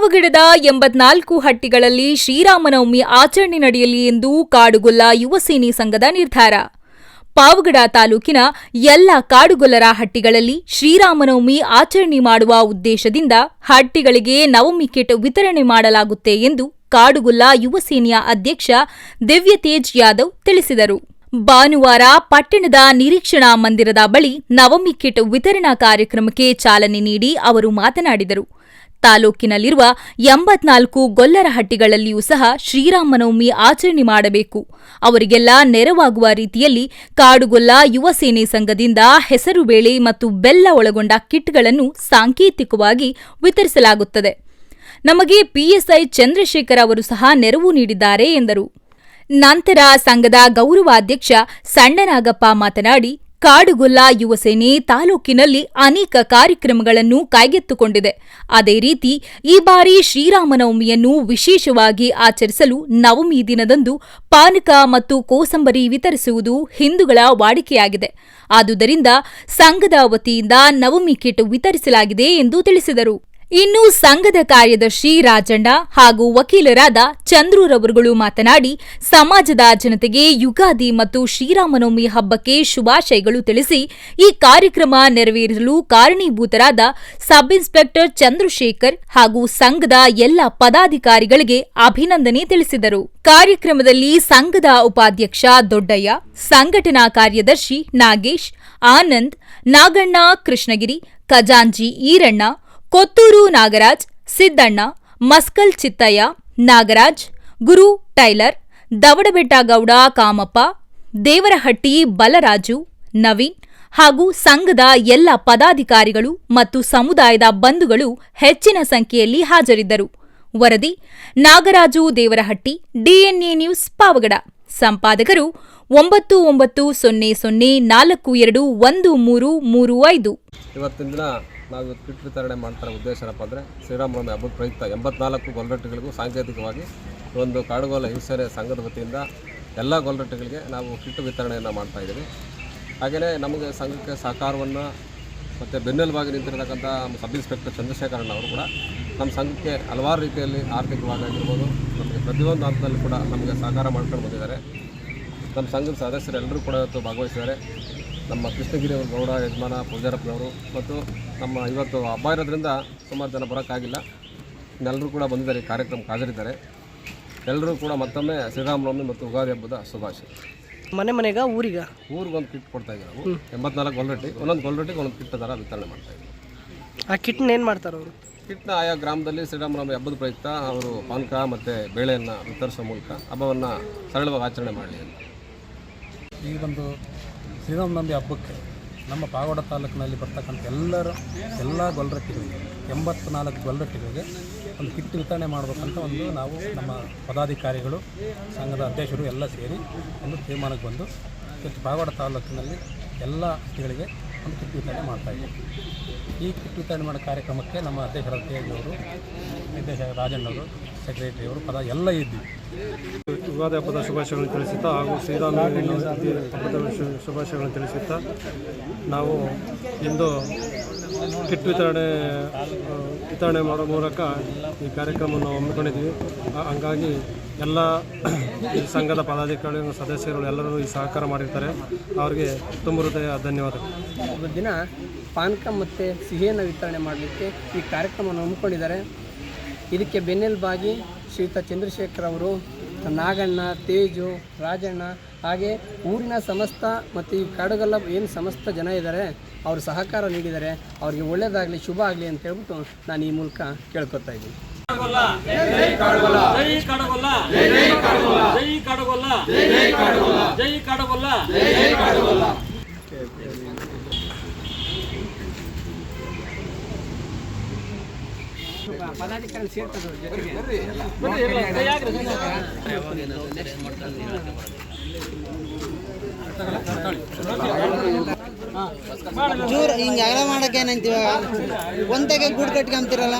ಪಾವಗಡದ 84 ಹಟ್ಟಿಗಳಲ್ಲಿ ಶ್ರೀರಾಮನವಮಿ ಆಚರಣೆ ನಡೆಯಲಿ ಎಂದು ಕಾಡುಗೊಲ್ಲ ಯುವ ಸೇನೆ ಸಂಘದ ನಿರ್ಧಾರ. ಪಾವಗಡ ತಾಲೂಕಿನ ಎಲ್ಲ ಕಾಡುಗೊಲ್ಲರ ಹಟ್ಟಿಗಳಲ್ಲಿ ಶ್ರೀರಾಮನವಮಿ ಆಚರಣೆ ಮಾಡುವ ಉದ್ದೇಶದಿಂದ ಹಟ್ಟಿಗಳಿಗೆ ನವಮಿ ಕಿಟ್ ವಿತರಣೆ ಮಾಡಲಾಗುತ್ತೆ ಎಂದು ಕಾಡುಗೊಲ್ಲ ಯುವ ಸೇನೆಯ ಅಧ್ಯಕ್ಷ ದಿವ್ಯತೇಜ್ ಯಾದವ್ ತಿಳಿಸಿದರು. ಭಾನುವಾರ ಪಟ್ಟಣದ ನಿರೀಕ್ಷಣಾ ಮಂದಿರದ ಬಳಿ ನವಮಿ ಕಿಟ್ ವಿತರಣಾ ಕಾರ್ಯಕ್ರಮಕ್ಕೆ ಚಾಲನೆ ನೀಡಿ ಅವರು ಮಾತನಾಡಿದರು. ತಾಲೂಕಿನಲ್ಲಿರುವ 84 ಗೊಲ್ಲರ ಹಟ್ಟಿಗಳಲ್ಲಿಯೂ ಸಹ ಶ್ರೀರಾಮನವಮಿ ಆಚರಣೆ ಮಾಡಬೇಕು. ಅವರಿಗೆಲ್ಲ ನೆರವಾಗುವ ರೀತಿಯಲ್ಲಿ ಕಾಡುಗೊಲ್ಲ ಯುವ ಸೇನೆ ಸಂಘದಿಂದ ಹೆಸರುಬೇಳೆ ಮತ್ತು ಬೆಲ್ಲ ಒಳಗೊಂಡ ಕಿಟ್ಗಳನ್ನು ಸಾಂಕೇತಿಕವಾಗಿ ವಿತರಿಸಲಾಗುತ್ತದೆ. ನಮಗೆ ಪಿಎಸ್ಐ ಚಂದ್ರಶೇಖರ್ ಅವರು ಸಹ ನೆರವು ನೀಡಿದ್ದಾರೆ ಎಂದರು. ನಂತರ ಸಂಘದ ಗೌರವಾಧ್ಯಕ್ಷ ಸಣ್ಣನಾಗಪ್ಪ ಮಾತನಾಡಿ, ಕಾಡುಗೊಲ್ಲ ಯುವ ಸೇನೆ ತಾಲೂಕಿನಲ್ಲಿ ಅನೇಕ ಕಾರ್ಯಕ್ರಮಗಳನ್ನು ಕೈಗೆತ್ತಿಕೊಂಡಿದೆ. ಅದೇ ರೀತಿ ಈ ಬಾರಿ ಶ್ರೀರಾಮನವಮಿಯನ್ನು ವಿಶೇಷವಾಗಿ ಆಚರಿಸಲು ನವಮಿ ದಿನದಂದು ಪಾನಕ ಮತ್ತು ಕೋಸಂಬರಿ ವಿತರಿಸುವುದು ಹಿಂದೂಗಳ ವಾಡಿಕೆಯಾಗಿದೆ. ಆದುದರಿಂದ ಸಂಘದ ವತಿಯಿಂದ ನವಮಿ ಕಿಟ್ ವಿತರಿಸಲಾಗಿದೆ ಎಂದು ತಿಳಿಸಿದರು. ಇನ್ನು ಸಂಘದ ಕಾರ್ಯದರ್ಶಿ ರಾಜಣ್ಣ ಹಾಗೂ ವಕೀಲರಾದ ಚಂದ್ರೂರವರುಗಳು ಮಾತನಾಡಿ, ಸಮಾಜದ ಜನತೆಗೆ ಯುಗಾದಿ ಮತ್ತು ಶ್ರೀರಾಮನವಮಿ ಹಬ್ಬಕ್ಕೆ ಶುಭಾಶಯಗಳು ತಿಳಿಸಿ ಈ ಕಾರ್ಯಕ್ರಮ ನೆರವೇರಿಸಲು ಕಾರಣೀಭೂತರಾದ ಸಬ್ ಇನ್ಸ್ಪೆಕ್ಟರ್ ಚಂದ್ರಶೇಖರ್ ಹಾಗೂ ಸಂಘದ ಎಲ್ಲ ಪದಾಧಿಕಾರಿಗಳಿಗೆ ಅಭಿನಂದನೆ ತಿಳಿಸಿದರು. ಕಾರ್ಯಕ್ರಮದಲ್ಲಿ ಸಂಘದ ಉಪಾಧ್ಯಕ್ಷ ದೊಡ್ಡಯ್ಯ, ಸಂಘಟನಾ ಕಾರ್ಯದರ್ಶಿ ನಾಗೇಶ್, ಆನಂದ್, ನಾಗಣ್ಣ, ಕೃಷ್ಣಗಿರಿ, ಖಜಾಂಜಿ ಈರಣ್ಣ, ಕೊತ್ತೂರು ನಾಗರಾಜ್, ಸಿದ್ದಣ್ಣ, ಮಸ್ಕಲ್ ಚಿತ್ತಯ್ಯ, ನಾಗರಾಜ್, ಗುರು ಟೈಲರ್, ದವಡಬೆಟ್ಟಗೌಡ ಕಾಮಪ್ಪ, ದೇವರಹಟ್ಟಿ ಬಲರಾಜು, ನವೀನ್ ಹಾಗೂ ಸಂಘದ ಎಲ್ಲ ಪದಾಧಿಕಾರಿಗಳು ಮತ್ತು ಸಮುದಾಯದ ಬಂಧುಗಳು ಹೆಚ್ಚಿನ ಸಂಖ್ಯೆಯಲ್ಲಿ ಹಾಜರಿದ್ದರು. ವರದಿ ನಾಗರಾಜು ದೇವರಹಟ್ಟಿ, ಡಿಎನ್ಎ ನ್ಯೂಸ್ ಪಾವಗಡ. ಸಂಪಾದಕರು 9940421335. ಇವತ್ತಿನ ದಿನ ನಾವು ಕಿಟ್ ವಿತರಣೆ ಮಾಡ್ತಾರೆ ಉದ್ದೇಶ ಏನಪ್ಪ ಅಂದರೆ ಶ್ರೀರಾಮನವಮಿ ಹಬ್ಬದ ಪ್ರಯುಕ್ತ 84 ಗೊಲ್ಲರಟ್ಟಿಗಳಿಗೂ ಸಾಂಕೇತಿಕವಾಗಿ ಒಂದು ಕಾಡುಗೊಲ್ಲ ಯುವ ಸೇನೆ ಸಂಘದ ವತಿಯಿಂದ ಎಲ್ಲ ಗೊಲ್ಲರಟ್ಟಿಗಳಿಗೆ ನಾವು ಕಿಟ್ ವಿತರಣೆಯನ್ನು ಮಾಡ್ತಾಯಿದ್ದೀವಿ. ಹಾಗೆಯೇ ನಮಗೆ ಸಂಘಕ್ಕೆ ಸಹಕಾರವನ್ನು ಮತ್ತು ಬೆನ್ನೆಲುಬಾಗಿ ನಿಂತಿರತಕ್ಕಂಥ ಸಬ್ ಇನ್ಸ್ಪೆಕ್ಟರ್ ಚಂದ್ರಶೇಖರಣ್ಣ ಅವರು ಕೂಡ ನಮ್ಮ ಸಂಘಕ್ಕೆ ಹಲವಾರು ರೀತಿಯಲ್ಲಿ ಆರ್ಥಿಕವಾಗಿ ಆಗಿರ್ಬೋದು ನಮಗೆ ಪ್ರತಿಯೊಂದು ಹಂತದಲ್ಲಿ ಕೂಡ ನಮಗೆ ಸಹಕಾರ ಮಾಡ್ಕೊಂಡು ಬಂದಿದ್ದಾರೆ. ನಮ್ಮ ಸಂಘದ ಸದಸ್ಯರೆಲ್ಲರೂ ಕೂಡ ಇವತ್ತು ಭಾಗವಹಿಸಿದ್ದಾರೆ. ನಮ್ಮ ಕೃಷ್ಣಗಿರಿ ಅವರು ಗೌಡ ಯಜಮಾನ ಪೂಜಾರಪ್ಪನವರು ಮತ್ತು ನಮ್ಮ ಇವತ್ತು ಹಬ್ಬ ಇರೋದ್ರಿಂದ ಸುಮಾರು ಜನ ಬರೋಕ್ಕಾಗಿಲ್ಲ. ಎಲ್ಲರೂ ಕೂಡ ಬಂದಿದ್ದಾರೆ, ಈ ಕಾರ್ಯಕ್ರಮಕ್ಕೆ ಹಾಜರಿದ್ದಾರೆ. ಎಲ್ಲರೂ ಕೂಡ ಮತ್ತೊಮ್ಮೆ ಶ್ರೀರಾಮನವಮಿ ಮತ್ತು ಯುಗಾದಿ ಹಬ್ಬದ ಶುಭಾಶಯ. ಮನೆಗೆ ಊರಿಗೊಂದು ಕಿಟ್ ಕೊಡ್ತಾಯಿದ್ದೀವಿ ನಾವು. 84 ಗೊಲ್ಲರಟ್ಟಿ, ಒಂದೊಂದು ಗೊಲ್ಲರಟ್ಟಿಗೆ ಒಂದೊಂದು ಕಿಟ್ ಥರ ವಿತರಣೆ ಮಾಡ್ತಾಯಿದ್ದೀವಿ. ಆ ಕಿಟ್ನ ಏನು ಮಾಡ್ತಾರೆ ಅವರು? ಕಿಟ್ನ ಆಯಾ ಗ್ರಾಮದಲ್ಲಿ ಶ್ರೀರಾಮನವಮಿ ಹಬ್ಬದ ಪ್ರಯುಕ್ತ ಅವರು ಪಾನಕ ಮತ್ತು ಬೇಳೆಯನ್ನು ವಿತರಿಸೋ ಮೂಲಕ ಹಬ್ಬವನ್ನು ಸರಳವಾಗಿ ಆಚರಣೆ ಮಾಡಲಿ ಅಂತ. ಈ ಒಂದು ಶ್ರೀರಾಮನವಮಿ ಹಬ್ಬಕ್ಕೆ ನಮ್ಮ ಪಾವಗಡ ತಾಲೂಕಿನಲ್ಲಿ ಬರ್ತಕ್ಕಂಥ ಎಲ್ಲ ಗೊಲ್ಲರಟ್ಟಿಗಳಿಗೆ 84 ಗೊಲ್ಲರಟ್ಟಿಗಳಿಗೆ ಒಂದು ಕಿಟ್ ವಿತರಣೆ ಮಾಡಬೇಕಂತ ನಾವು ನಮ್ಮ ಪದಾಧಿಕಾರಿಗಳು ಸಂಘದ ಅಧ್ಯಕ್ಷರು ಎಲ್ಲ ಸೇರಿ ಒಂದು ತೀರ್ಮಾನಕ್ಕೆ ಬಂದು ಇವತ್ತು ಪಾವಗಡ ತಾಲೂಕಿನಲ್ಲಿ ಎಲ್ಲ ಹಟ್ಟಿಗಳಿಗೆ ಒಂದು ಕಿಟ್ ವಿತರಣೆ ಮಾಡ್ತಾಯಿದ್ದೀವಿ. ಈ ಕಿಟ್ ವಿತರಣೆ ಮಾಡೋ ಕಾರ್ಯಕ್ರಮಕ್ಕೆ ನಮ್ಮ ಅಧ್ಯಕ್ಷರ ತೇಜವರು, ನಿರ್ದೇಶಕ ರಾಜಣ್ಣವರು, ಸೆಕ್ರೆಟರಿಯವರು ಎಲ್ಲ ಇದ್ದೀವಿ. ಯುಗಾದಿ ಹಬ್ಬದ ಶುಭಾಶಯಗಳನ್ನು ತಿಳಿಸುತ್ತಾ ಹಾಗೂ ಶ್ರೀರಾಮನವಮಿ ಹಬ್ಬದ ಶುಭಾಶಯಗಳನ್ನು ತಿಳಿಸುತ್ತಾ ನಾವು ಇಂದು ಕಿಟ್ ವಿತರಣೆ ಮಾಡೋ ಮೂಲಕ ಈ ಕಾರ್ಯಕ್ರಮವನ್ನು ಹಮ್ಮಿಕೊಂಡಿದ್ದೀವಿ. ಹಂಗಾಗಿ ಎಲ್ಲ ಸಂಘದ ಪದಾಧಿಕಾರಿಗಳು ಸದಸ್ಯರು ಎಲ್ಲರೂ ಈ ಸಹಕಾರ ಮಾಡಿರ್ತಾರೆ. ಅವರಿಗೆ ತುಂಬ ಹೃದಯ ಧನ್ಯವಾದಗಳು. ಇವತ್ತು ದಿನ ಪಾನಕ ಮತ್ತು ಸಿಹಿಯನ್ನು ವಿತರಣೆ ಮಾಡಲಿಕ್ಕೆ ಈ ಕಾರ್ಯಕ್ರಮವನ್ನು ಹಮ್ಮಿಕೊಂಡಿದ್ದಾರೆ. ಇದಕ್ಕೆ ಬೆನ್ನೆಲುಬಾಗಿ ಶ್ರೀಯುತ ಚಂದ್ರಶೇಖರ್ ಅವರು, ನಾಗಣ್ಣ, ತೇಜು, ರಾಜಣ್ಣ ಹಾಗೆ ಊರಿನ ಸಮಸ್ತ ಮತ್ತು ಈ ಕಾಡುಗೊಲ್ಲ ಏನು ಸಮಸ್ತ ಜನ ಇದ್ದಾರೆ ಅವರು ಸಹಕಾರ ನೀಡಿದ್ದಾರೆ. ಅವರಿಗೆ ಒಳ್ಳೆಯದಾಗಲಿ, ಶುಭ ಆಗಲಿ ಅಂತ ಹೇಳ್ಬಿಟ್ಟು ನಾನು ಈ ಮೂಲಕ ಕೇಳ್ಕೊತಾ ಇದ್ದೀನಿ. ಪದಾಧಿಕಾರಿ ಸೇರ್ತದೆ ಜೂರ್ ಹಿಂಗೆ ಅಗಲ ಮಾಡಕ್ಕೆ ಏನಂತೀವ ಒಂದಾಗೆ ಗೂಡು ಕಟ್ಕೊಂತೀರಲ್ಲ.